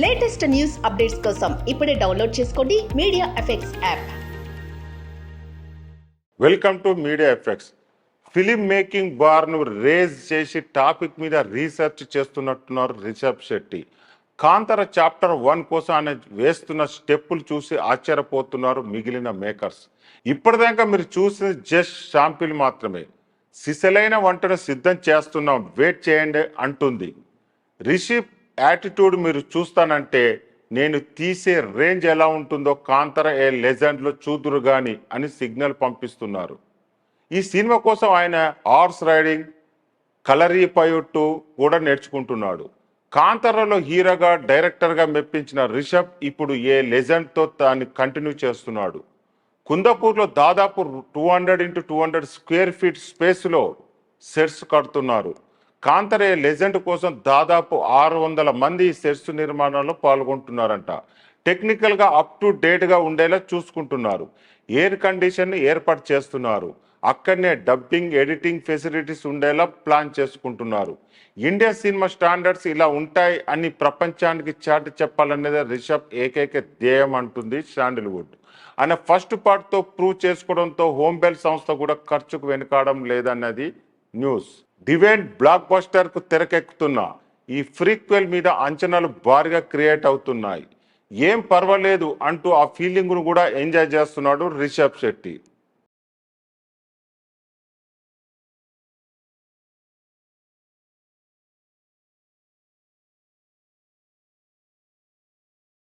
Latest news updates కోసం ఇప్పుడే download చేసుకోండి Media Effects app. Welcome to Media Effects. Film making బార్ను raise చేసి టాపిక్ మీద రీసెర్చ్ చేస్తున్నట్టున్నారు రిషబ్ శెట్టి. కాంతార చాప్టర్ 1 కోసం ఆయన వేస్తున్న స్టెప్పులు చూసి ఆశ్చర్యపోతున్నారు మిగిలిన మేకర్స్. ఇప్పటిదాకా మీరు చూసిన జస్ట్ శాంపిల్ మాత్రమే. సిసలైన వంటను సిద్ధం చేస్తున్నాం, వెయిట్ చేయండి అంటుంది. రిషి యాటిట్యూడ్ మీరు చూస్తానంటే నేను తీసే రేంజ్ ఎలా ఉంటుందో కాంతార ఏ లెజెండ్లో చూదురు గాని అని సిగ్నల్ పంపిస్తున్నారు. ఈ సినిమా కోసం ఆయన హార్స్ రైడింగ్, కలరీ పైట్టు కూడా నేర్చుకుంటున్నాడు. కాంతారలో హీరోగా డైరెక్టర్గా మెప్పించిన రిషబ్ ఇప్పుడు ఏ లెజెండ్తో దాన్ని కంటిన్యూ చేస్తున్నాడు. కుందపూర్లో దాదాపు 200x200 స్క్వేర్ ఫీట్ స్పేస్లో సెట్స్ కడుతున్నారు. కాంతార లెజెండ్ కోసం దాదాపు 600 మంది సెట్స్ నిర్మాణంలో పాల్గొంటున్నారంట. టెక్నికల్గా అప్ టు డేట్గా ఉండేలా చూసుకుంటున్నారు. ఎయిర్ కండిషన్ ఏర్పాటు చేస్తున్నారు. అక్కడనే డబ్బింగ్, ఎడిటింగ్ ఫెసిలిటీస్ ఉండేలా ప్లాన్ చేసుకుంటున్నారు. ఇండియా సినిమా స్టాండర్డ్స్ ఇలా ఉంటాయి అని ప్రపంచానికి చాటి చెప్పాలనేది రిషబ్ ఏకైక ధ్యేయం అంటుంది శాండిల్వుడ్. ఆయన ఫస్ట్ పార్ట్తో ప్రూవ్ చేసుకోవడంతో హోంబెల్ సంస్థ కూడా ఖర్చుకు వెనుకాడడం లేదన్నది న్యూస్. డివైన్ బ్లాక్ బస్టర్కు తెరకెక్కుతున్న ఈ ఫ్రీక్వెల్ మీద అంచనాలు భారీగా క్రియేట్ అవుతున్నాయి. ఏం పర్వాలేదు అంటూ ఆ ఫీలింగ్ను కూడా ఎంజాయ్ చేస్తున్నాడు రిషబ్ శెట్టి.